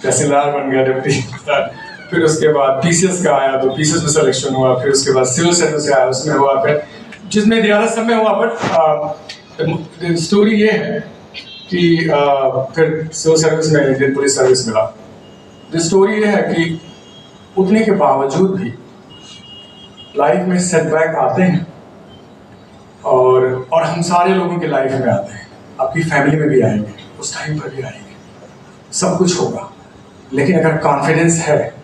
तहसीलदार बन गया, डिप्टी। फिर उसके बाद पीसीएस का आया तो पीसीएस में सिलेक्शन हुआ, फिर उसके बाद सिविल सर्विस से आया, उसमें हुआ, फिर जिसमें ज़्यादा समय हुआ। बट स्टोरी ये है कि फिर सिविल सर्विस में इंडियन पुलिस सर्विस मिला। स्टोरी ये है कि उतने के बावजूद भी लाइफ में सेटबैक आते हैं, और हम सारे लोगों के लाइफ में आते हैं, आपकी फैमिली में भी आएंगे, उस टाइम पर भी आएंगे, सब कुछ होगा। लेकिन अगर कॉन्फिडेंस है,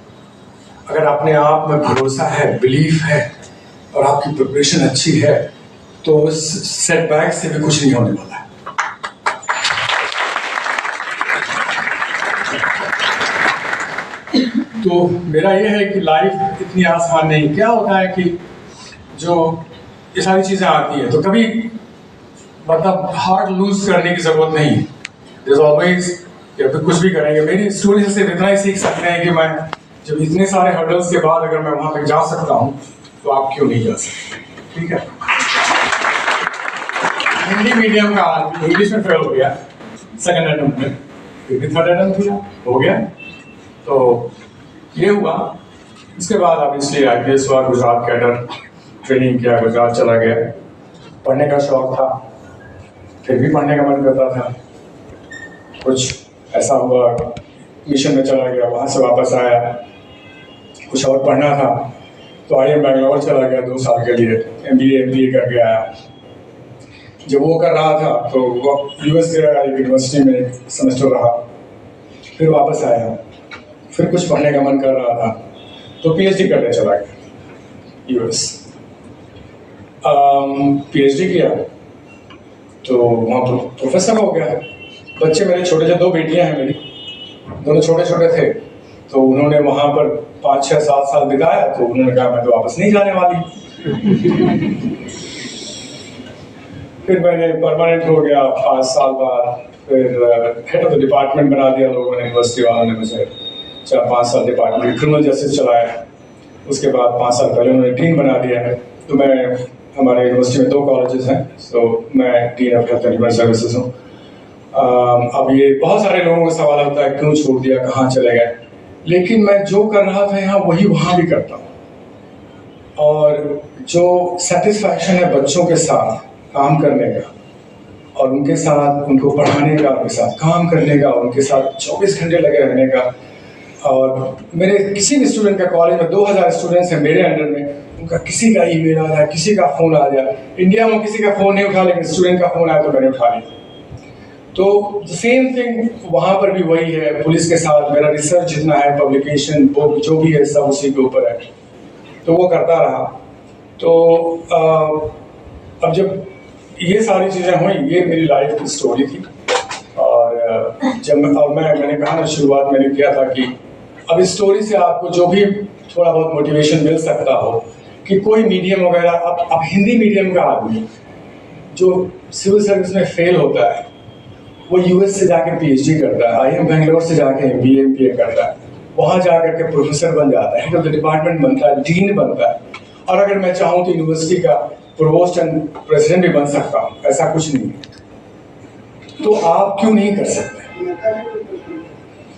अगर अपने आप में भरोसा है, बिलीफ है, और आपकी प्रिपरेशन अच्छी है, तो सेटबैक से भी कुछ नहीं होने वाला है। तो मेरा ये है कि लाइफ इतनी आसान नहीं। क्या होता है कि जो ये सारी चीज़ें आती हैं तो कभी मतलब हार्ट लूज करने की ज़रूरत नहीं। देयर इज ऑलवेज, या फिर कुछ भी करेंगे। मेरी स्टोरी से सिर्फ इतना ही सीख सकते हैं कि मैं जब इतने सारे हर्डल्स के बाद अगर मैं वहाँ तक जा सकता हूँ तो आप क्यों नहीं जा सकते। ठीक है, हिंदी मीडियम का इंग्लिश में फेल हो गया सेकंड अटेम्प्ट में, फिर भी थर्ड अटेम्प्ट किया, हो गया। तो ये हुआ। इसके बाद अब इसलिए IPS हुआ, गुजरात कैडर ट्रेनिंग किया, गुजरात चला गया। पढ़ने का शौक था, फिर भी पढ़ने का मन करता था। कुछ ऐसा हुआ, मिशन में चला गया, वहाँ से वापस आया, कुछ और पढ़ना था तो IIM बैंगलोर चला गया 2 साल के लिए, MBA करके आया। जब वो कर रहा था तो वो US गया, यूनिवर्सिटी में एक सेमेस्टर रहा, फिर वापस आया, फिर कुछ पढ़ने का मन कर रहा था तो PhD करने चला गया US। PhD किया तो वहाँ तो प्रोफेसर हो गया। बच्चे मेरे छोटे, 2 बेटियां हैं मेरी, दोनों छोटे छोटे थे, तो उन्होंने वहाँ पर 5, 6, 7 साल बिताया। तो उन्होंने कहा मैं तो वापस नहीं जाने वाली। फिर मैंने परमानेंट हो गया 5 साल बाद। फिर हेड ऑफ द डिपार्टमेंट बना दिया लोगों ने, यूनिवर्सिटी वालों ने मुझे। 4-5 साल डिपार्टमेंट क्रिमिनल जस्टिस चलाया। उसके बाद 5 साल पहले उन्होंने डीन बना दिया है। तो मैं, हमारे यूनिवर्सिटी में 2 कॉलेजेस हैं, तो मैं dean of health and human services हूँ। अब ये बहुत सारे लोगों को सवाल होता है क्यों छोड़ दिया, कहाँ चले गए। लेकिन मैं जो कर रहा था यहाँ वही वहाँ भी करता हूँ। और जो सेटिस्फैक्शन है बच्चों के साथ काम करने का, और उनके साथ उनको पढ़ाने का, उनके साथ काम करने का, उनके साथ 24 घंटे लगे रहने का। और मेरे किसी भी स्टूडेंट का, कॉलेज में 2000 स्टूडेंट्स हैं मेरे अंडर में, उनका किसी का ईमेल आ जाए, किसी का फ़ोन आ जाए। इंडिया में किसी का फ़ोन नहीं उठा, लेकिन स्टूडेंट का फ़ोन आया तो मैंने उठा लिया। तो सेम थिंग वहाँ पर भी वही है। पुलिस के साथ मेरा रिसर्च जितना है, पब्लिकेशन, बुक जो भी है, सब उसी के ऊपर है, तो वो करता रहा। तो अब जब ये सारी चीज़ें हुई, ये मेरी लाइफ की स्टोरी थी। और जब मैंने कहा ना, शुरुआत मैंने किया था कि अब इस स्टोरी से आपको जो भी थोड़ा बहुत मोटिवेशन मिल सकता हो कि कोई मीडियम वगैरह, अब हिंदी मीडियम का आदमी जो सिविल सर्विस में फेल होता है, वो US से जाके PhD करता है, IIM बैंगलोर से जाके MBA करता है, वहाँ जाकर के प्रोफेसर बन जाता है, हेड ऑफ द डिपार्टमेंट बनता है, डीन बनता है। और अगर मैं चाहूँ तो यूनिवर्सिटी का प्रोवोस्ट एंड प्रेसिडेंट भी बन सकता हूँ, ऐसा कुछ नहीं है। तो आप क्यों नहीं कर सकते?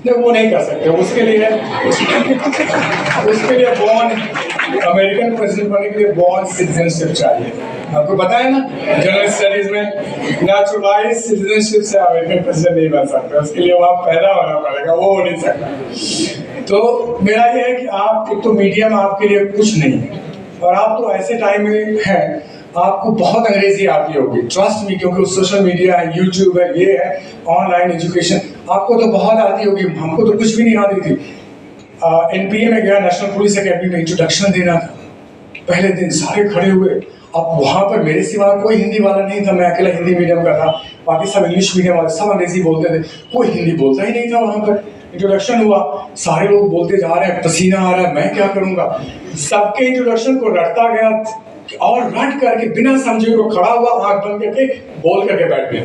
नहीं, वो नहीं कर सकते। उसके लिए बॉर्न, अमेरिकन प्रेसिडेंट बनने के लिए बॉर्न सिटीजनशिप चाहिए। आपको पता है ना, जनरल स्टडीज में नेचुरलाइज सिटीजनशिप से अमेरिकन प्रेसिडेंट नहीं बन सकते, उसके लिए वहाँ पैदा होना पड़ेगा, वो हो नहीं सकता। तो मेरा ये है कि आप, एक तो मीडियम आपके लिए कुछ नहीं है, और आप तो ऐसे टाइम में हैं, आपको बहुत अंग्रेजी आती होगी, ट्रस्ट मी, क्योंकि सोशल मीडिया है, यूट्यूब है, ये है, ऑनलाइन एजुकेशन, आपको तो बहुत आती होगी। हमको तो कुछ भी नहीं आती थी। NPA में गया, नेशनल पुलिस अकेडमी में इंट्रोडक्शन देना था। पहले दिन सारे खड़े हुए। अब वहाँ पर मेरे सिवा कोई हिंदी वाला नहीं था, मैं अकेला हिंदी मीडियम का था, बाकी सब इंग्लिश मीडियम वाले, सब अंग्रेजी बोलते थे, कोई हिंदी बोलता ही नहीं था। वहाँ पर इंट्रोडक्शन हुआ, सारे लोग बोलते जा रहे हैं, पसीना आ रहा है, मैं क्या करूँगा। सबके इंट्रोडक्शन को रटता गया, और रट करके बिना समझे को खड़ा हुआ, आंख बंद करके बोल करके बैठ गया।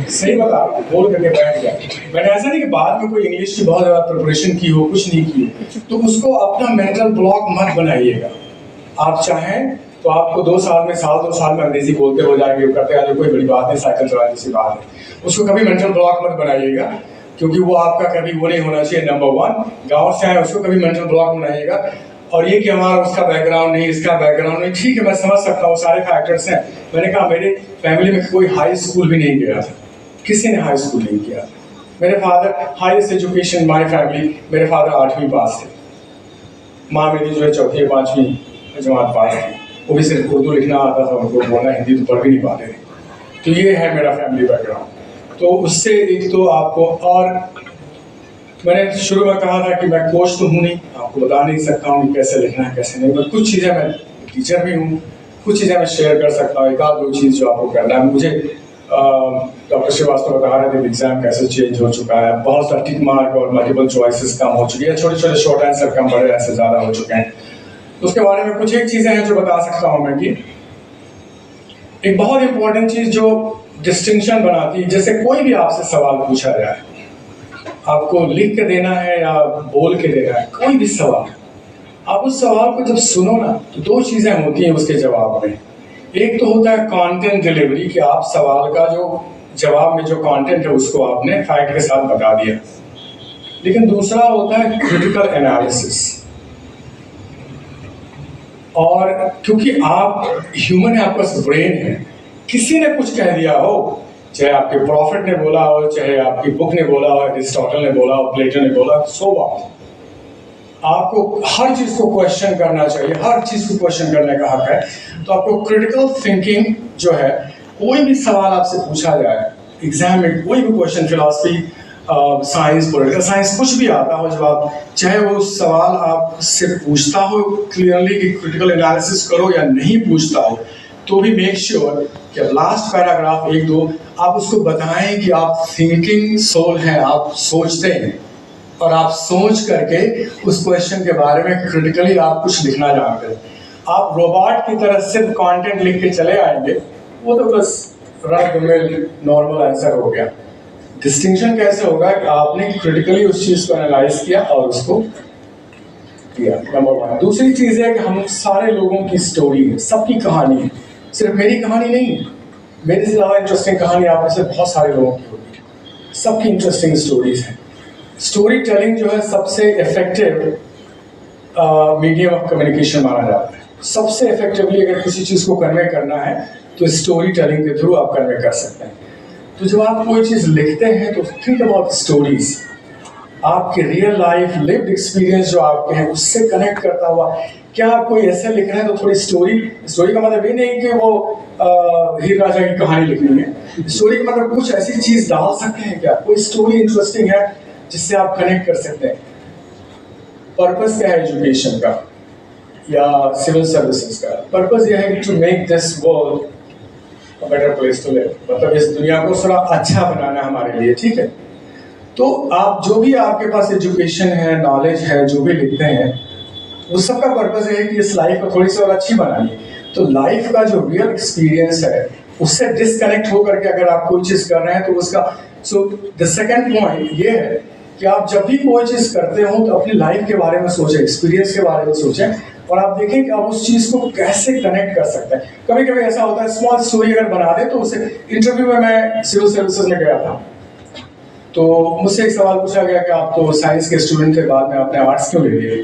सही बता, बोल करके बैठ गया। मैंने ऐसा नहीं कि बाद में कोई इंग्लिश की बहुत ज्यादा प्रिपरेशन की हो, कुछ नहीं की हो। तो उसको अपना मेंटल ब्लॉक मत बनाइएगा। आप चाहें तो आपको 2 साल में 2 साल में अंग्रेजी बोलते हो जाएंगे, करते आगे, कोई बड़ी बात नहीं, साइकिल चलाने की बात है। उसको कभी मेंटल ब्लॉक मत बनाइएगा, क्योंकि वो आपका कभी वो नहीं होना चाहिए। नंबर 1, गाँव से आए उसको कभी मेंटल ब्लॉक बनाइएगा। और ये कि हमारा उसका बैकग्राउंड नहीं, इसका बैकग्राउंड नहीं, ठीक है मैं समझ सकता हूँ, सारे फैक्टर्स हैं। मैंने कहा मेरे फैमिली में कोई हाई स्कूल भी नहीं गया था, किसी ने हाई स्कूल नहीं किया। मेरे father highest education my family, मेरे फादर 8वीं पास थे, माँ मेरी जो है 4वीं 5वीं जमात पास थी, वो भी सिर्फ उर्दू लिखना आता था उनको, बोलना हिंदी तो पढ़ भी नहीं पाते थे। तो ये है मेरा फैमिली बैकग्राउंड। तो उससे एक तो आपको, और मैंने शुरू में कहा था कि मैं कोच तो हूँ नहीं, आपको बता नहीं सकता हूँ कि कैसे लिखना है कैसे नहीं, बट कुछ चीज़ें मैं टीचर भी हूँ, कुछ चीज़ें मैं शेयर कर सकता हूँ, 1-2 चीज़ जो आपको करना है। मुझे डॉक्टर श्रीवास्तव बता रहे थे एग्जाम कैसे चेंज हो चुका है, बहुत सारे टिक मार्क और मल्टीपल चॉइसेस कम हो चुकी है, छोटे छोटे शॉर्ट आंसर कम, बड़े आंसर ज़्यादा हो चुके हैं। तो उसके बारे में कुछ एक चीज़ें हैं जो बता सकता हूँ मैं, कि एक बहुत इंपॉर्टेंट चीज़ जो डिस्टिंक्शन बनाती है, जैसे कोई भी आपसे सवाल पूछा जाए, आपको लिख के देना है या बोल के देना है, कोई भी सवाल, आप उस सवाल को जब सुनो ना, तो 2 चीज़ें होती हैं उसके जवाब में। एक तो होता है कंटेंट डिलीवरी, कि आप सवाल का जो जवाब में जो कंटेंट है उसको आपने फैक्ट के साथ बता दिया, लेकिन दूसरा होता है क्रिटिकल एनालिसिस। और क्योंकि आप ह्यूमन है, आपका ब्रेन है, किसी ने कुछ कह दिया हो, चाहे आपके प्रॉफिट ने बोला हो, चाहे आपकी बुक ने बोला हो, अरिस्टोटल ने बोला हो, प्लेटो ने बोला, सो व्हाट, आपको हर चीज को क्वेश्चन करना चाहिए, हर चीज को क्वेश्चन करने का हक है। तो आपको क्रिटिकल थिंकिंग जो है, कोई भी सवाल आपसे पूछा जाए एग्जाम में, कोई भी question, philosophy, science, political science, कुछ भी आता हो, जब आप चाहे वो सवाल आपसे पूछता हो क्लियरली कि क्रिटिकल एनालिसिस करो या नहीं पूछता हो, तो भी मेक श्योर कि लास्ट पैराग्राफ 1-2 आप उसको बताएं कि आप थिंकिंग सोल हैं, आप सोचते हैं, और आप सोच करके उस क्वेश्चन के बारे में क्रिटिकली आप कुछ लिखना जानते हैं। आप रोबोट की तरह सिर्फ कंटेंट लिख के चले आएंगे, वो तो बस रन नॉर्मल आंसर हो गया। डिस्टिंक्शन कैसे होगा कि आपने क्रिटिकली उस चीज को एनालाइज किया और उसको किया, नंबर 1। दूसरी चीज है कि हम सारे लोगों की स्टोरी है, सबकी कहानी है, सिर्फ मेरी कहानी नहीं है। मेरे से ज़्यादा इंटरेस्टिंग कहानी आप में से बहुत सारे लोगों की होगी, सबकी इंटरेस्टिंग स्टोरीज हैं। स्टोरी टेलिंग जो है सबसे इफेक्टिव मीडियम ऑफ कम्युनिकेशन माना जाता है। सबसे इफेक्टिवली अगर किसी चीज़ को कन्वे करना है तो स्टोरी टेलिंग के थ्रू आप कन्वे कर सकते हैं। तो जब आप कोई चीज़ लिखते हैं तो थिंक अबाउट स्टोरीज, आपके रियल लाइफ लिव्ड एक्सपीरियंस जो आपके हैं उससे कनेक्ट करता हुआ। क्या आप कोई ऐसे लिख रहे हैं तो थोड़ी स्टोरी का मतलब ये नहीं कि वो हीर राजा की कहानी लिखनी है। स्टोरी का मतलब कुछ ऐसी चीज़ डाल सकते हैं, क्या कोई स्टोरी इंटरेस्टिंग है जिससे आप कनेक्ट कर सकते हैं। पर्पस क्या है एजुकेशन का या सिविल सर्विसेज का? पर्पस यह है to make this world a better place to live, मतलब इस दुनिया को थोड़ा अच्छा बनाना हमारे लिए, ठीक है। तो आप जो भी आपके पास एजुकेशन है, नॉलेज है, जो भी लिखते हैं, उस सब का पर्पस है कि इस लाइफ को थोड़ी सी और अच्छी बनानी। तो लाइफ का जो रियल एक्सपीरियंस है उससे डिस्कनेक्ट होकर के अगर आप कोई चीज़ कर रहे हैं तो उसका द सेकंड पॉइंट ये है कि आप जब भी कोई चीज़ करते हो तो अपनी लाइफ के बारे में सोचें, एक्सपीरियंस के बारे में सोचें, और आप देखें कि आप उस चीज़ को कैसे कनेक्ट कर सकते हैं। कभी कभी ऐसा होता है स्मॉल स्टोरी अगर बना दे तो उसे, इंटरव्यू में मैं सिविल सर्विसेज में गया था तो मुझसे एक सवाल पूछा गया कि आप तो साइंस के स्टूडेंट थे, बाद में आपने आर्ट्स क्यों ले लिए?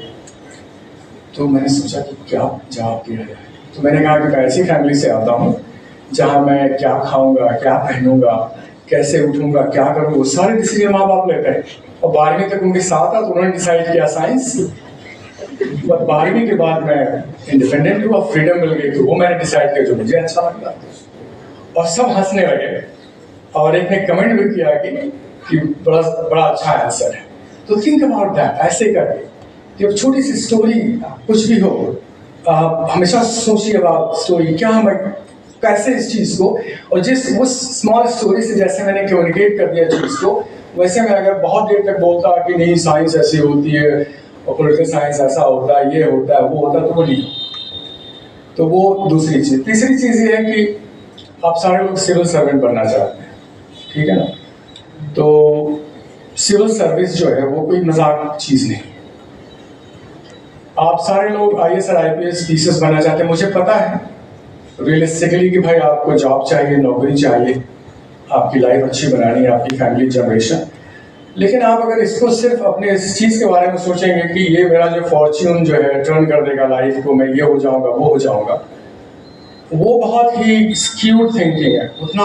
तो मैंने सोचा कि क्या जवाब दिया जाए। तो मैंने कहा कि मैं ऐसी फैमिली से आता हूँ जहाँ मैं क्या खाऊंगा, क्या पहनूंगा, कैसे उठूंगा, क्या करूँगा, सारे डिसीजन माँ बाप लेते हैं। और 12वीं तक उनके साथ था तो उन्होंने डिसाइड किया साइंस। और 12वीं के बाद मैं इंडिपेंडेंट हुआ, फ्रीडम मिल गई, तो वो मैंने डिसाइड किया जो मुझे अच्छा लगता। और सब हंसने लगे और एक ने कमेंट भी किया कि बड़ा अच्छा आंसर है। तो थिंक अबाउट दैट, ऐसे करके जब छोटी सी स्टोरी कुछ भी हो, हमेशा सोचिए अबाउट स्टोरी, क्या हम कैसे इस चीज़ को, और जिस उस स्मॉल स्टोरी से जैसे मैंने कम्युनिकेट कर दिया चीज़ को, वैसे मैं अगर बहुत देर तक बोलता कि नहीं साइंस ऐसी होती है और पॉलिटिकल साइंस ऐसा होता है, ये होता है, वो होता है, तो वो नहीं। तो वो दूसरी चीज़। तीसरी चीज़ ये है कि आप सारे लोग सिविल सर्वेंट बनना चाहते हैं, ठीक है ना। तो सिविल सर्विस जो है वो कोई मजाक चीज़ नहीं। आप सारे लोग IAS और IPS टीचर्स बनना चाहते हैं, मुझे पता है रियलिस्टिकली कि भाई आपको जॉब चाहिए, नौकरी चाहिए, आपकी लाइफ अच्छी बनानी है, आपकी फैमिली जनरेशन। लेकिन आप अगर इसको सिर्फ अपने इस चीज़ के बारे में सोचेंगे कि ये मेरा जो फॉर्च्यून जो है टर्न कर देगा लाइफ को, मैं ये हो जाऊंगा, वो हो जाऊंगा, वो बहुत ही स्क्यूड थिंकिंग है। उतना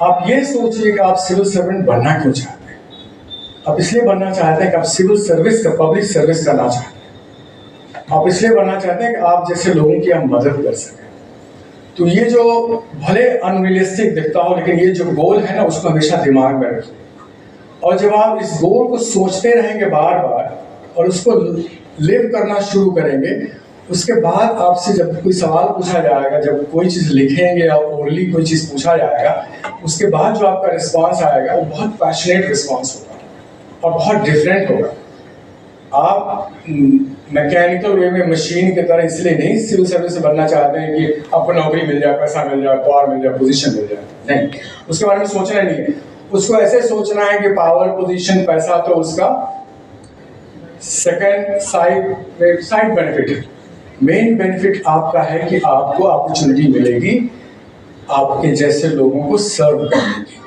आप ये सोचिए कि आप सिविल सर्वेंट बनना क्यों चाहते हैं। आप इसलिए बनना चाहते हैं कि आप सिविल सर्विस का, पब्लिक सर्विस करना चाहते हैं। आप इसलिए बनना चाहते हैं कि आप जैसे लोगों की आप मदद कर सकें। तो ये जो भले अनरियलिस्टिक दिखता हो, लेकिन ये जो गोल है ना, उसको हमेशा दिमाग में रखिए। और जब आप इस गोल को सोचते रहेंगे बार बार और उसको लिव करना शुरू करेंगे, उसके बाद आपसे जब कोई सवाल पूछा जाएगा, जब कोई चीज़ लिखेंगे या ओरली कोई चीज़ पूछा जाएगा, उसके बाद जो आपका रिस्पांस आएगा वो बहुत पैशनेट रिस्पांस होगा और बहुत डिफरेंट होगा। आप मैकेनिकल वे में मशीन की तरह इसलिए नहीं सिविल सर्विस से बनना चाहते हैं कि आपको नौकरी मिल जाए, पैसा मिल जाए, पावर मिल जाए, पोजीशन मिल जाए, नहीं, उसके बारे में सोचना नहीं है। उसको ऐसे सोचना है कि पावर, पोजीशन, पैसा तो उसका सेकंड साइड बेनिफिट है। मेन बेनिफिट आपका है कि आपको अपॉर्चुनिटी मिलेगी आपके जैसे लोगों को सर्व करने की।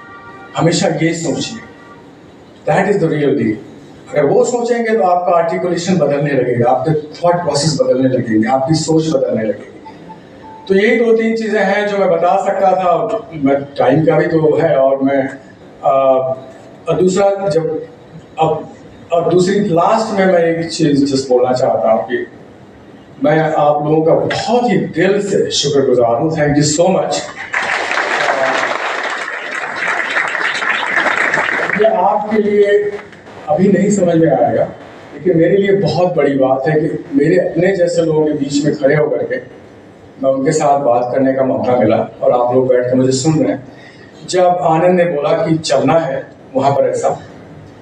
हमेशा ये सोचिए, that is the real deal. अगर वो सोचेंगे तो आपका आर्टिकुलेशन बदलने लगेगा, आपके थॉट प्रोसेस बदलने लगेंगे, आपकी सोच बदलने लगेगी। तो यही 2-3 चीज़ें हैं जो मैं बता सकता था। मैं टाइम का भी तो है, और मैं दूसरा जब अब दूसरी लास्ट में मैं एक चीज़ जस्ट बोलना चाहता हूँ कि मैं आप लोगों का बहुत ही दिल से शुक्रगुजार हूँ। Thank you so much. ये आपके लिए अभी नहीं समझ में आएगा, लेकिन मेरे लिए बहुत बड़ी बात है कि मेरे अपने जैसे लोगों के बीच में खड़े होकर के मैं उनके साथ बात करने का मौका मिला और आप लोग बैठ कर मुझे सुन रहे हैं। जब आनंद ने बोला कि चलना है वहाँ पर ऐसा,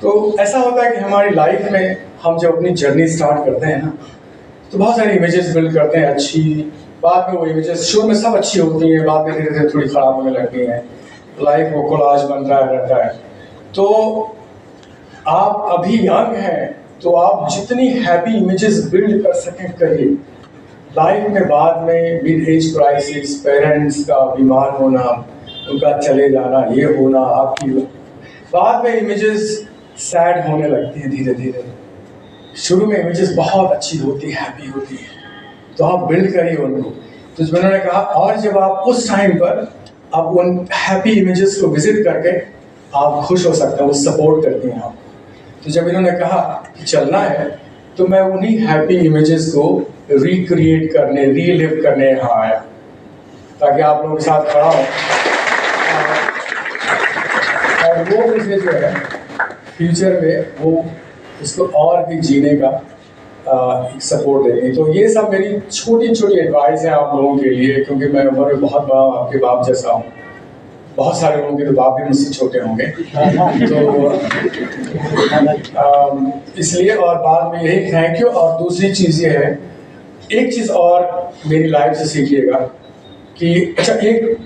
तो ऐसा होता है कि हमारी लाइफ में हम जब अपनी जर्नी स्टार्ट करते हैं ना, तो बहुत सारी इमेजेस बिल्ड करते हैं अच्छी। बाद में वो इमेजेस शुरू में सब अच्छी होती हैं, बाद में धीरे धीरे थोड़ी ख़राब होने लगती हैं। लाइफ वो कोलाज बन रहा रहता है। तो आप अभी यंग हैं, तो आप जितनी हैप्पी इमेजेस बिल्ड कर सकें करिए। लाइफ में बाद में मिड एज क्राइसिस, पेरेंट्स का बीमार होना, उनका चले जाना, ये होना, आपकी बाद में इमेजेस सैड होने लगती हैं धीरे धीरे। शुरू में इमेजेस बहुत अच्छी होती है, हैप्पी होती है, तो आप बिल्ड करिए उनको। तो जब उन्होंने कहा, और जब आप उस टाइम पर आप उन हैप्पी इमेजेस को विजिट करके आप खुश हो सकते हैं, वो सपोर्ट करती हैं आपको। तो जब इन्होंने कहा कि चलना है, तो मैं उन्हीं हैप्पी इमेजेस को रिक्रिएट करने, रीलिव करने यहाँ आया, ताकि आप लोगों के साथ खड़ा हो और वो मुझे जो है फ्यूचर में वो उसको और भी जीने का सपोर्ट देंगे। तो ये सब मेरी छोटी छोटी एडवाइस है आप लोगों के लिए, क्योंकि मैं उम्र में बहुत बड़ा आपके बाप जैसा हूँ। बहुत सारे लोगों के तो बाप भी मुझसे छोटे होंगे, तो इसलिए। और बाद में यही थैंक यू। और दूसरी चीज़ ये है, एक चीज़ और मेरी लाइफ से सीखिएगा कि अच्छा, एक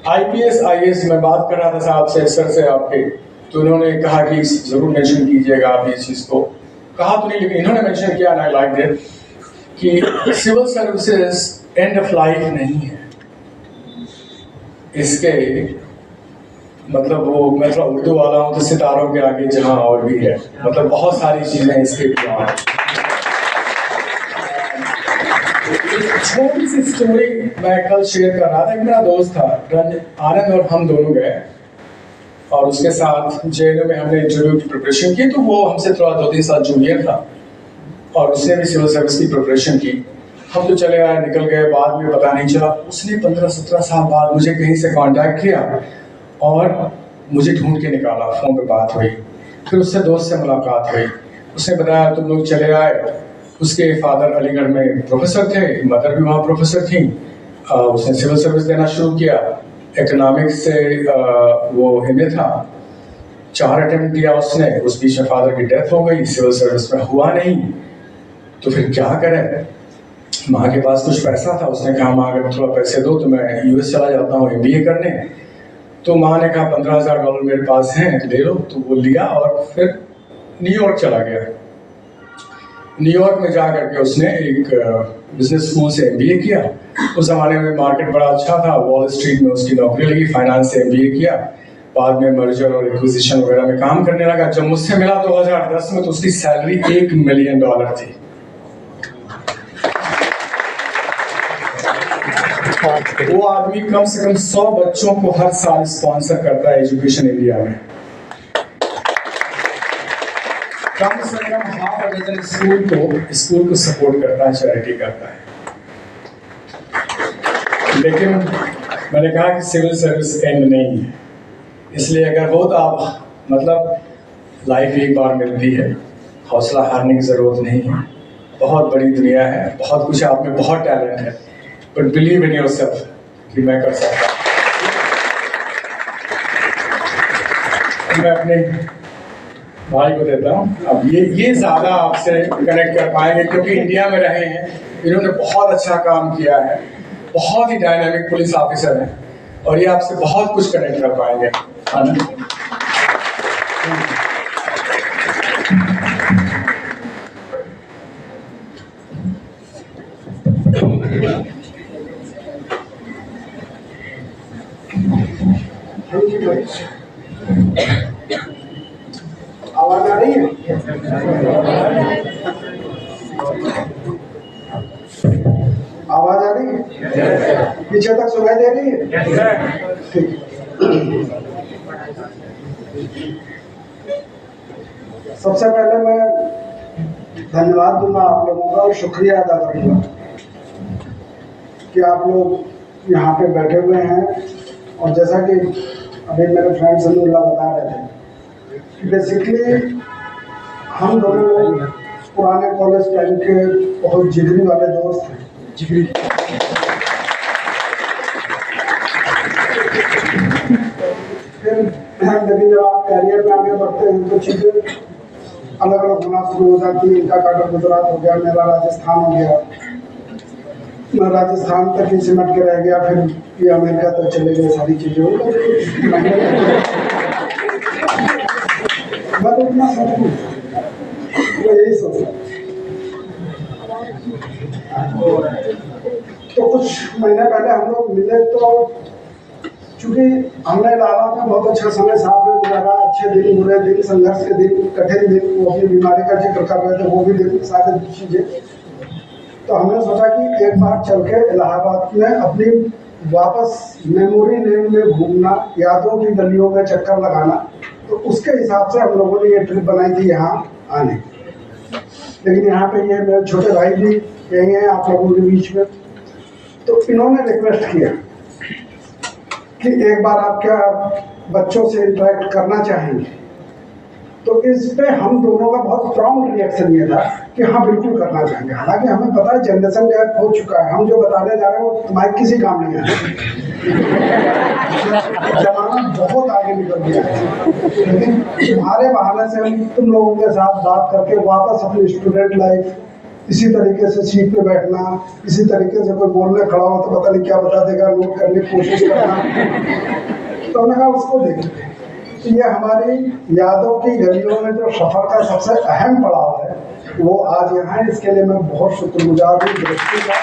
IPS IAS मैं बात कर रहा था साहब से, सर से आपके, तो उन्होंने कहा कि ज़रूर मेंशन कीजिएगा आप इस चीज़ को। कहा तो नहीं, लेकिन इन्होंने मेंशन किया, आई लाइक दैट, कि civil services end of life नहीं है। इसके मतलब वो, मैं थोड़ा उर्दू वाला हूँ, तो सितारों के आगे जहाँ और भी है, मतलब बहुत सारी चीज़ें इसके भी। छोटी सी स्टोरी मैं कल शेयर कर रहा था। एक मेरा दोस्त था आनंद, और हम दोनों गए और उसके साथ JNU में हमने इंटरव्यू की प्रिपरेशन की। तो वो हमसे थोड़ा 2-3 साल जूनियर था और उसने भी सिविल सर्विस की प्रिपरेशन की। हम तो चले आए, निकल गए, बाद में पता नहीं चला। उसने 15-17 साल बाद मुझे कहीं से कांटेक्ट किया और मुझे ढूंढ के निकाला। फ़ोन पे बात हुई, फिर उससे दोस्त से मुलाकात हुई। उसने बताया तुम लोग चले आए। उसके फादर अलीगढ़ में प्रोफेसर थे, मदर भी वहाँ प्रोफेसर थी। उसने सिविल सर्विस देना शुरू किया। इकोनॉमिक्स से वो MA था। 4 अटेम्प्ट दिया उसने, उस बीच में फादर की डेथ हो गई, सिविल सर्विस में हुआ नहीं। तो फिर क्या करें, माँ के पास कुछ पैसा था। उसने कहा माँ अगर थोड़ा पैसे दो तो मैं US चला जाता हूँ MBA करने। तो माँ ने कहा $15,000 मेरे पास हैं, ले लो। तो वो लिया और फिर न्यूयॉर्क चला गया। न्यूयॉर्क में जा करके उसने एक बिजनेस स्कूल से MBA किया। उस ज़माने में मार्केट बड़ा अच्छा था, वॉल स्ट्रीट में उसकी नौकरी लगी, फाइनेंस से MBA किया, बाद में मर्जर और एक्विजिशन वगैरह में काम करने लगा। जब मुझसे मिला 2010 में तो उसकी सैलरी $1 मिलियन थी। वो आदमी कम से कम 100 बच्चों को हर साल स्पॉन्सर करता है एजुकेशन इंडिया में। कम से कम हाफ अ डजन स्कूल को सपोर्ट करता है, चैरिटी करता है। लेकिन मैंने कहा कि सिविल सर्विस एंड नहीं है, इसलिए अगर हो तो आप मतलब लाइफ एक बार मिलती है, हौसला हारने की ज़रूरत नहीं है। बहुत बड़ी दुनिया है, बहुत कुछ आप में, बहुत टैलेंट है, बट बिलीव इन योरसेल्फ कि मैं कर सकता हूँ। मैं अपने भाई को देता हूँ। अब ये ज़्यादा आपसे कनेक्ट कर पाएंगे क्योंकि इंडिया में रहे हैं, इन्होंने बहुत अच्छा काम किया है, बहुत ही डायनामिक पुलिस ऑफिसर हैं और ये आपसे बहुत कुछ कनेक्ट कर पाएंगे। आवाज आ रही है? आवाज आ रही है? पीछे तक सुनाई दे रही है? ठीक। सबसे पहले मैं धन्यवाद दूंगा आप लोगों का और शुक्रिया अदा करूंगा कि आप लोग यहाँ पे बैठे हुए हैं। और जैसा कि अभी मेरे फ्रेंड समीउल्लाह बता रहे थे, बेसिकली हम दोनों लोग पुराने कॉलेज टाइम के बहुत जिगरी वाले दोस्त हैं। जिगरी फिर लेकिन जब आप कैरियर में आगे बढ़ते हैं तो चीज़ें अलग अलग होना शुरू हो जाती है। इनका काटा गुजरात हो गया, मेरा राजस्थान हो गया, मैं राजस्थान तक ही सिमट के रह गया, फिर ये अमेरिका तक चले गए, सारी चीज़ें हो गई। मैं तो इतना सोचूं, मैं यही सोचा। तो कुछ महीने पहले हम लोग मिले तो चूंकि हमने इलाहाबाद में बहुत अच्छा समय साथ में गुजारा, अच्छे दिन, बुरे दिन, संघर्ष के दिन, कठिन दिन, वो अपनी बीमारी का जिक्र कर रहे थे, वो भी दिन, सारे चीजें। तो हमने सोचा कि एक बार चल के इलाहाबाद में अपनी वापस मेमोरी लेन में घूमना, यादों की गलियों में चक्कर लगाना, तो उसके हिसाब से हम लोगों ने ये ट्रिप बनाई थी यहाँ आने। लेकिन यहाँ पे ये मेरे छोटे भाई भी यही हैं आप लोगों के बीच में, तो इन्होंने रिक्वेस्ट किया कि एक बार आप क्या बच्चों से इंटरेक्ट करना चाहेंगे। तो इस पे हम दोनों का बहुत स्ट्रॉन्ग रिएक्शन ये था कि हाँ बिल्कुल करना चाहेंगे। हालांकि हमें पता है जनरेशन गैप हो चुका है, हम जो बताने जा रहे हैं वो तुम्हारे किसी काम नहीं है। जमाना बहुत आगे निकल गया है, लेकिन तुम्हारे बहाने से हम तुम लोगों के साथ बात करके वापस अपनी स्टूडेंट लाइफ, इसी तरीके से सीट पे बैठना, इसी तरीके से कोई बोलने खड़ा हो तो पता नहीं क्या बता देगा, नोट करने की कोशिश करना। तो हमने कहा उसको देखते। तो ये हमारी यादों की गलियों में जो सफर का सबसे अहम पड़ाव है वो आज यहाँ है। इसके लिए मैं बहुत शुक्रगुजार हूँ दृष्टि का,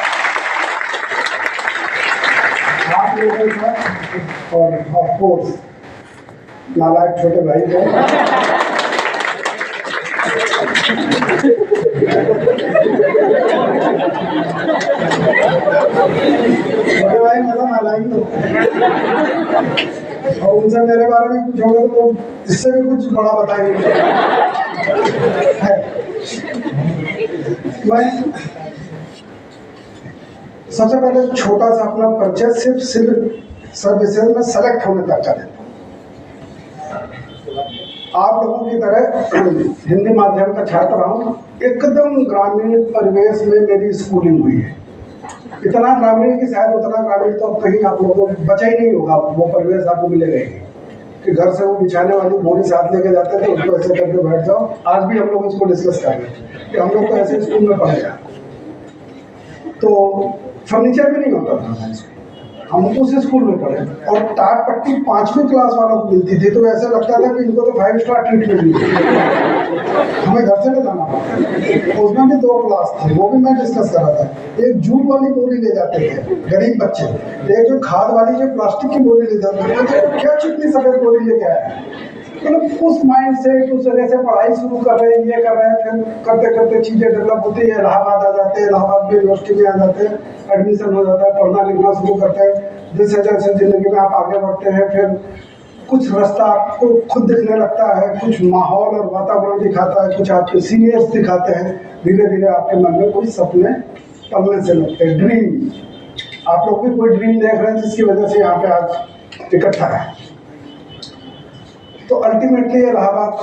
आप लोगों का, और ऑफ कोर्स नालायक छोटे भाई को। छोटे भाई मतलब नालायक तो, और उनसे मेरे बारे में कुछ होगा तो इससे भी कुछ बड़ा बताएंगे। मैं सबसे पहले छोटा सा अपना परिचय सिर्फ सिविल सर्विसेज में सेलेक्ट होने तक का देता हूँ। आप लोगों की तरह हिंदी माध्यम का छात्र रहा हूँ। एकदम ग्रामीण परिवेश में मेरी स्कूलिंग हुई है। इतना ग्रामीण की शायद उतना ग्रामीण तो कहीं आप लोगों को बचा ही नहीं होगा, वो परिवेश आपको मिलेगा ही कि घर से वो बिछाने वाली बोरी साथ लेके जाते थे, उसको ऐसे करके बैठ जाओ। आज भी हम लोग इसको डिस्कस कर रहे हैं कि हम लोग तो ऐसे स्कूल में पढ़े हैं, तो फर्नीचर भी नहीं होता था। हम उस स्कूल में पढ़े और टाट पट्टी 5वीं क्लास वालों को मिलती थी, तो ऐसा लगता था कि इनको तो 5 स्टार ट्रीटमेंट मिली, हमें घर से ले जाना पड़ता। उसमें भी 2 क्लास थे, वो भी मैं डिस्कस कर रहा था। एक जूट वाली बोरी ले जाते थे गरीब बच्चे, एक जो खाद वाली जो प्लास्टिक की बोरी ले जाते थे, क्या चिकनी सफेद बोरी लेके आए। मतलब उस माइंड सेट, उस जगह से पढ़ाई शुरू कर रहे हैं, ये कर रहे हैं, फिर करते करते चीजें डेवलप होती है। इलाहाबाद आ जाते हैं, इलाहाबाद में यूनिवर्सिटी में आ जाते हैं, एडमिशन हो जाता है, पढ़ना लिखना शुरू करते हैं। जैसे जैसे जिंदगी में आप आगे बढ़ते हैं, फिर कुछ रास्ता आपको खुद दिखने लगता है, कुछ माहौल और वातावरण दिखाता है, कुछ आपके सीनियर्स दिखाते हैं। धीरे धीरे आपके मन में कोई सपने पलने से लगते हैं, ड्रीम। आप लोग भी कोई ड्रीम देख रहे हैं जिसकी वजह से यहाँ पे आज इकट्ठा है। तो अल्टीमेटली इलाहाबाद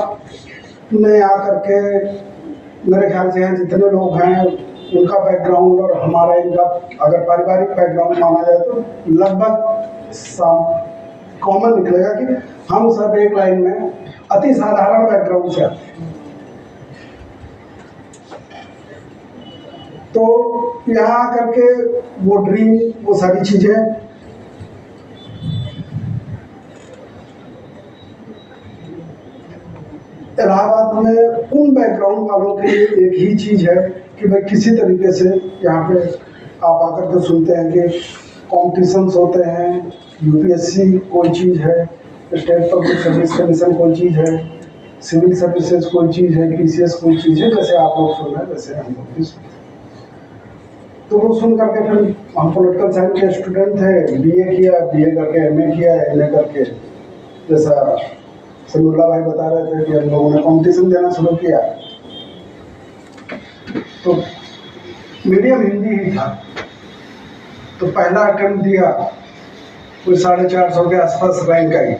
में आकर के मेरे ख्याल से यहाँ जितने लोग हैं उनका बैकग्राउंड और हमारा इनका अगर पारिवारिक बैकग्राउंड माना जाए तो लगभग कॉमन निकलेगा कि हम सब एक लाइन में अति साधारण बैकग्राउंड से आते हैं। तो यहाँ आकर के वो ड्रीम, वो सारी चीजें इलाहाबाद में उन बैकग्राउंड वालों के लिए एक ही चीज है कि भाई किसी तरीके से यहाँ पे आप आकर के सुनते हैं कि कॉम्पिटिशन्स होते हैं, यूपीएससी कोई चीज़ है, स्टेट पब्लिक सर्विस कमीशन कोई चीज़ है, सिविल सर्विसेज कोई चीज़ है, पीसीएस कोई चीज़ है, जैसे आप लोग सुन रहे हैं वैसे हम लोग भी सुनते हैं। तो वो सुन करके फिर हम पॉलिटिकल साइंस के स्टूडेंट थे, बीए किया, बीए करके एमए किया, एमए करके जैसा समीउल्लाह भाई बता रहे थे कि हम लोगों ने कंपटीशन देना शुरू किया। तो मीडियम हिंदी ही था, तो पहला अटेम्प्ट दिया, कोई 450 के आसपास रैंक आई।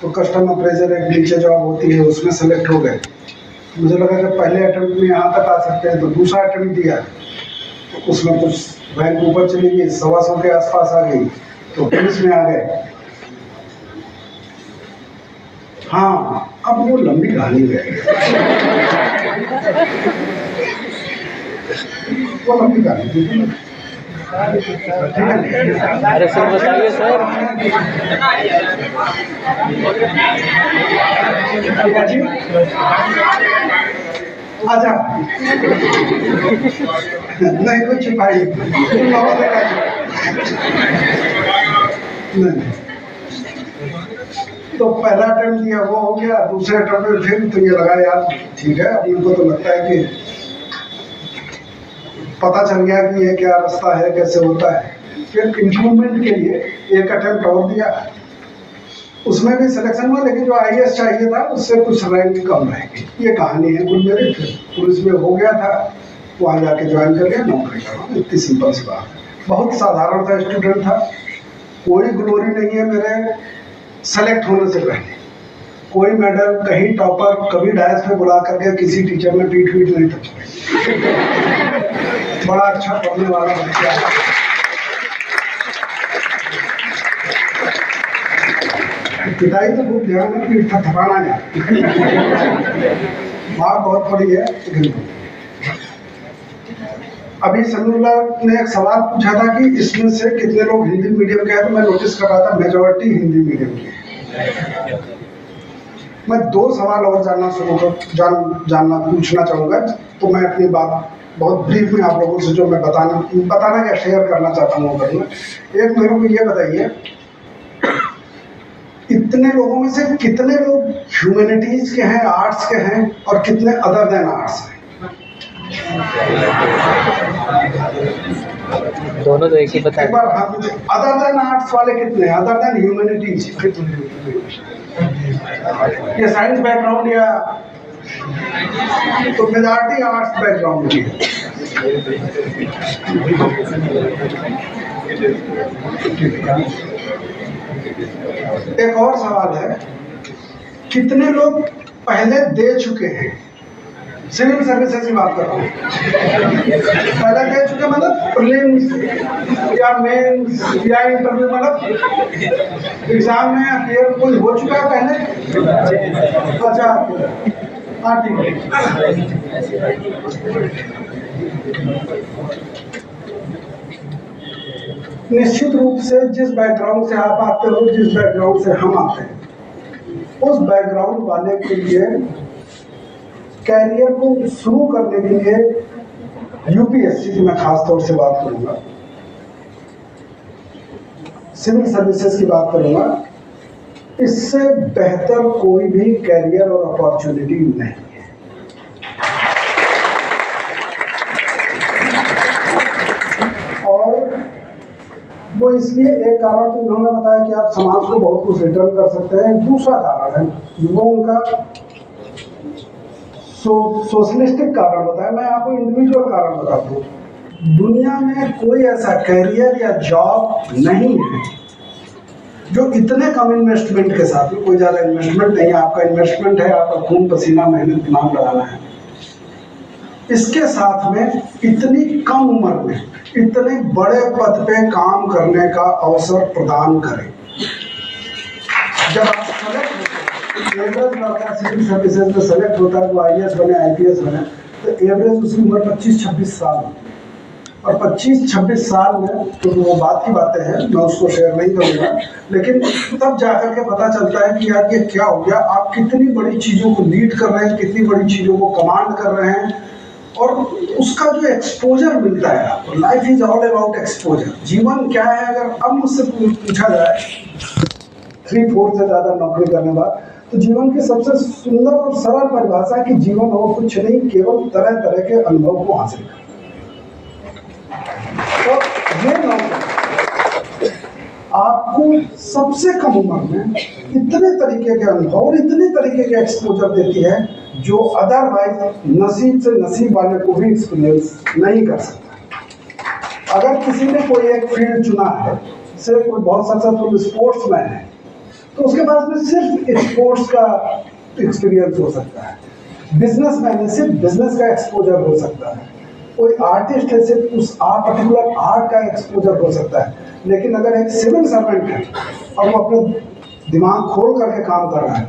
तो कस्टम अप्रेजर एक नीचे जॉब होती है, उसमें सेलेक्ट हो गए। मुझे लगा कि पहले अटेम्प्ट में यहाँ तक आ सकते हैं, तो दूसरा अटेम्प्ट दिया, तो उसमें कुछ रैंक ऊपर चली गई, 125 के आसपास आ गई, तो पुलिस में आ गए। हाँ, अब वो लंबी कहानी है, वो लंबी कहानी ठीक है। अरे सर बताइए सर। आजा नहीं कुछ छिपाई नहीं। तो पहला अटेम्प्ट दिया, वो हो गया। दूसरे अटेम्प्ट में फिर तो ये लगा यार ठीक है, अब इनको तो लगता है कि पता चल गया कि ये क्या रास्ता है, कैसे होता है। फिर इम्प्रूवमेंट के लिए एक अटेम्प्ट और दिया, उसमें भी सिलेक्शन हुआ, लेकिन जो आईएएस चाहिए था उससे कुछ रैंक कम रह गई। ये कहानी है कुल मेरी। फिर पुलिस में हो गया था, वहाँ जाके ज्वाइन कर लिया, नौकरी करना, इतनी सिंपल सी बात है। बहुत साधारण सा स्टूडेंट था, कोई ग्लोरी नहीं है मेरे सेलेक्ट होने से पहले, कोई मेडल, कहीं टॉपर, कभी डायस पे बुला करके किसी टीचर ने पीठ पीठ नहीं थपथपाई। बड़ा अच्छा पढ़ने वाला बच्चा है। पिटाई तो खूब ध्यान में, पीठ थपथपाना नहीं। मार बहुत पड़ी है। अभी समीउल्लाह ने एक सवाल पूछा था कि इसमें से कितने लोग हिंदी मीडियम के हैं, तो मैं नोटिस कर रहा था मेजॉरिटी हिंदी मीडियम के हैं। मैं 2 सवाल और जानना पूछना चाहूँगा, तो मैं अपनी बात बहुत ब्रीफ में आप लोगों से जो मैं बताना क्या शेयर करना चाहता हूँ करूँगा। एक मेरे को ये बताइए, इतने लोगों में से कितने लोग ह्यूमैनिटीज के हैं, आर्ट्स के हैं, और कितने अदर देन आर्ट्स हैं? दोनों तो एक ही बताए। एक बार हाँ मुझे, अदर देन आर्ट्स वाले कितने, अदर देन ह्यूमैनिटीज? ये साइंस बैकग्राउंड या तो मेजॉरिटी आर्ट्स बैकग्राउंड की है। एक और सवाल है, कितने लोग पहले दे चुके हैं? सिविल सर्विसेज की बात कर रहा हूँ। पहले दे चुके मतलब प्रीलिम्स या मेंस या इंटरव्यू, मतलब एग्जाम में अपीयर कोई हो चुका है पहले? अच्छा हाँ ठीक है। निश्चित रूप से जिस बैकग्राउंड से आप आते हो, जिस बैकग्राउंड से हम आते हैं, उस बैकग्राउंड वाले के लिए कैरियर को शुरू करने के लिए यूपीएससी की मैं खास तौर से बात करूंगा, सिविल सर्विसेज की बात करूंगा, इससे बेहतर कोई भी कैरियर और अपॉर्चुनिटी नहीं है। और वो इसलिए एक कारण तो उन्होंने बताया कि आप समाज को बहुत कुछ रिटर्न कर सकते हैं। दूसरा कारण है वो उनका सोशलिस्टिक कारण बताया। मैं आपको इंडिविजुअल कारण बताता हूँ। दुनिया में कोई ऐसा कैरियर या जॉब नहीं है जो इतने कम इन्वेस्टमेंट के साथ, कोई ज़्यादा इन्वेस्टमेंट नहीं है, आपका इन्वेस्टमेंट है, आपका खून पसीना मेहनत दिमाग लगाना है, इसके साथ में इतनी कम उम्र में इतने बड़े पद पे काम करने का अवसर प्रदान करें। जब आप सेलेक्ट एवरेज लड़का सिविल सर्विसेज में सेलेक्ट होता है, वो IAS बने IPS बने, तो एवरेज उसकी उम्र 25-26 साल, और 25-26 साल में तो वो बात की बातें हैं, मैं उसको शेयर नहीं करूँगा, लेकिन तब जाकर के पता चलता है कि यार ये क्या हो गया। आप कितनी बड़ी चीज़ों को लीड कर रहे हैं, कितनी बड़ी चीज़ों को कमांड कर रहे हैं, और उसका जो एक्सपोजर मिलता है आपको। Life is all about exposure. जीवन क्या है, अगर अब मुझसे पूछा जाए 3-4 से ज़्यादा नौकरी करने बाद, तो जीवन की सबसे सुंदर और सरल परिभाषा कि जीवन हो कुछ नहीं, केवल तरह तरह के अनुभव को हासिल करना। तो ये नौकरी आपको सबसे कम उम्र में इतने तरीके के अनुभव और इतने तरीके के एक्सपोजर देती है जो अदरवाइज नसीब से नसीब वाले को भी एक्सपीरियंस नहीं कर सकता। अगर किसी ने कोई एक फील्ड चुना है, सिर्फ कोई बहुत सक्सेसफुल स्पोर्ट्समैन है, तो उसके पास में सिर्फ स्पोर्ट्स का एक्सपीरियंस हो सकता है। बिजनेसमैन है, सिर्फ बिजनेस का एक्सपोजर हो सकता है। कोई आर्टिस्ट है, सिर्फ उस पर्टिकुलर आर्ट का एक्सपोजर हो सकता है। लेकिन अगर एक सिविल सर्वेंट है और वो अपने दिमाग खोल करके काम कर रहा है,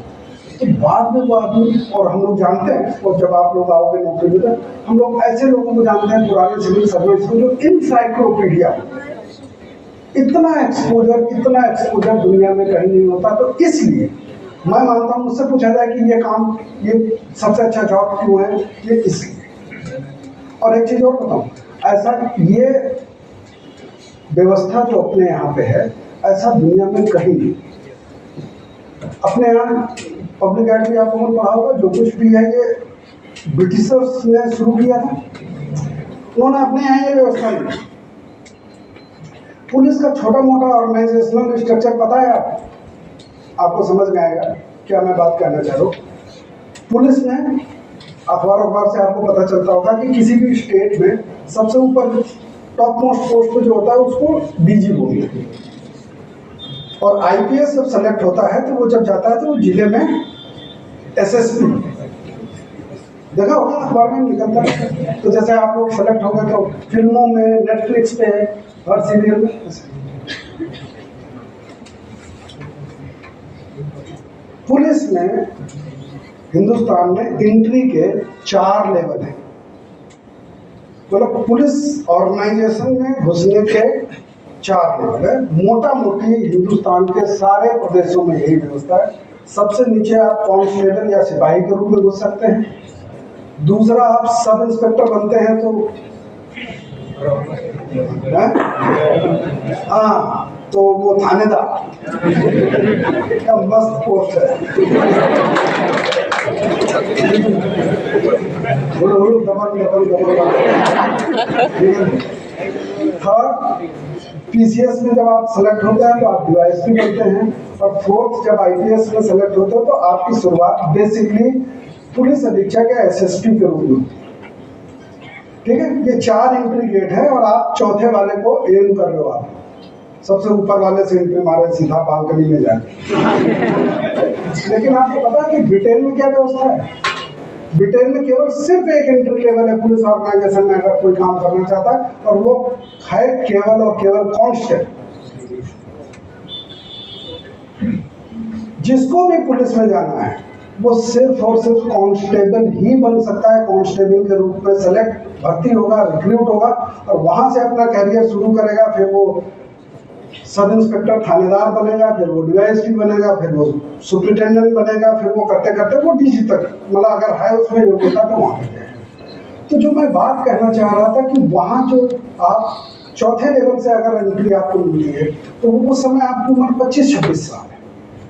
तो बाद में वो आदमी, और हम लोग जानते हैं, और जब आप लोग आओगे नौकरी में, तो हम लोग ऐसे लोगों को जानते हैं, पुराने सिविल सर्वेंट्स को, जो इनसाइक्लोपीडिया, इतना एक्सपोजर दुनिया में कहीं नहीं होता। तो इसलिए मैं मानता हूँ, मुझसे पूछा जाए कि ये काम, ये सबसे अच्छा जॉब क्यों है, ये इसलिए। और एक चीज़ और बताऊँ, ऐसा ये व्यवस्था जो अपने यहाँ पे है, ऐसा दुनिया में कहीं नहीं। अपने यहाँ पब्लिक एड आप लोगों ने पढ़ा होगा, जो कुछ भी है ये ब्रिटिशर्स ने शुरू किया था। उन्होंने अपने यहाँ ये व्यवस्था दी। पुलिस का छोटा मोटा ऑर्गेनाइजेशनल स्ट्रक्चर पता है आपको समझ में आएगा क्या मैं बात करना चाह रहा हूँ। पुलिस में अखबार से आपको पता चलता होगा कि किसी भी स्टेट में सबसे ऊपर टॉप मोस्ट पोस्ट पे जो होता है उसको DG बोलते हैं। और IPS जब सेलेक्ट होता है तो वो जब जाता है तो वो जिले में SSP, देखा होगा अखबार में निकलता है। तो जैसे आप लोग सेलेक्ट हो गए तो फिल्मों में, नेटफ्लिक्स पे, हर सीरियल में। पुलिस में हिंदुस्तान में एंट्री के 4 लेवल हैं। मतलब पुलिस ऑर्गेनाइजेशन में घुसने के 4 लेवल है। मोटा मोटी हिंदुस्तान के सारे प्रदेशों में यही व्यवस्था है। सबसे नीचे आप कांस्टेबल या सिपाही के रूप में घुस सकते हैं। दूसरा, आप सब इंस्पेक्टर बनते हैं तो हाँ, तो वो थानेदार, क्या मस्त पोस्ट है। थर्ड, PCS में जब आप सेलेक्ट होते हैं तो आप DYSP बनते हैं। और फोर्थ, जब IPS में सेलेक्ट होते हो तो आपकी शुरुआत बेसिकली पुलिस अधीक्षक या SSP के रूप में। ठीक है, ये 4 एंट्री गेट है और आप चौथे वाले को एम कर रहे हो। आप सबसे ऊपर वाले से एंट्री मारे, सीधा बालकनी में जाए। लेकिन आपको पता है कि ब्रिटेन में क्या व्यवस्था है? ब्रिटेन में केवल सिर्फ एक एंट्री लेवल है पुलिस ऑर्गेनाइजेशन में, अगर कोई काम करना चाहता है, और वो है केवल और केवल कांस्टेबल। जिसको भी पुलिस में जाना है वो सिर्फ और सिर्फ कांस्टेबल ही बन सकता है। कांस्टेबल के रूप में सेलेक्ट, भर्ती होगा, रिक्रूट होगा और वहां से अपना कैरियर शुरू करेगा। फिर वो सब इंस्पेक्टर थानेदार बनेगा, फिर वो डीवाईएसपी बनेगा, फिर वो सुपरिटेंडेंट बनेगा, फिर वो करते करते वो डीजी तक, मतलब अगर है उसमें योग्यता तो वहाँ पे जाएगा। तो जो मैं बात कहना चाह रहा था कि वहाँ जो आप चौथे लेवल से अगर एंट्री आपको मिलती है तो उस समय आपकी उम्र 25-26 साल है।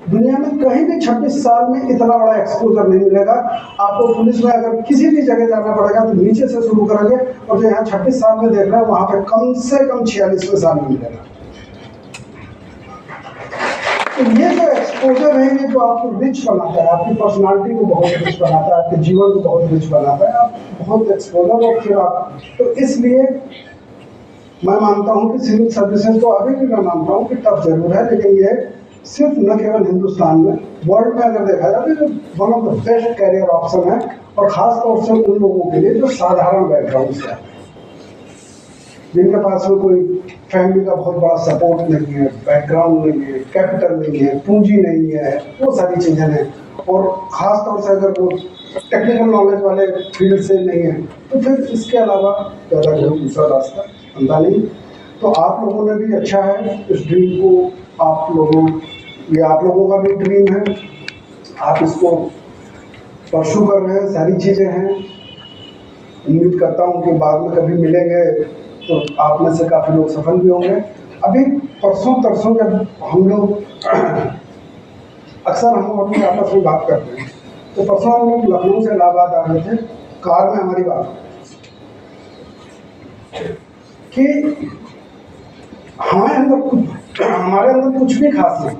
दुनिया में कहीं भी 26 साल में इतना बड़ा एक्सपोजर नहीं मिलेगा आपको। पुलिस में अगर किसी भी जगह जाना पड़ेगा तो नीचे से शुरू करेंगे, और जो यहाँ 26 साल में देख रहे हैं वहाँ पे कम से कम 46वें साल में मिलेगा। तो ये जो एक्सपोजर है ये जो आपको रिच बनाता है, आपकी पर्सनालिटी को बहुत रिच बनाता है, आपके जीवन को बहुत रिच बनाता है, आप बहुत एक्सपोजर। और फिर आप तो इसलिए मैं मानता हूँ कि सिविल सर्विसेज को अभी भी मैं मानता हूँ कि टफ जरूर है, लेकिन ये सिर्फ न केवल हिंदुस्तान में, वर्ल्ड में अगर देखा जाए तो one of the best career option है, और खास तौर से उन लोगों के लिए जो साधारण बैकग्राउंड से आते हैं, जिनके पास में कोई फैमिली का बहुत बड़ा सपोर्ट नहीं है, बैकग्राउंड नहीं है, कैपिटल नहीं है, पूंजी नहीं है, वो सारी चीज़ें हैं। और ख़ास तौर से अगर वो टेक्निकल नॉलेज वाले फील्ड से नहीं है तो फिर इसके अलावा ज़्यादा कोई दूसरा रास्ता अंधा नहीं। तो आप लोगों ने भी अच्छा है इस ड्रीम को, ये आप लोगों का भी ड्रीम है, आप इसको परसू कर रहे हैं, सारी चीज़ें हैं। उम्मीद करता हूँ कि बाद में कभी मिलेंगे तो आप में से काफ़ी लोग सफल भी होंगे। अभी परसों तरसों जब हम लोग अक्सर हम अपने आपस में बात करते हैं, तो परसों हम लोग लखनऊ से इलाहाबाद आ रहे थे, कार में हमारी बात कि हमारे अंदर कुछ भी खास नहीं,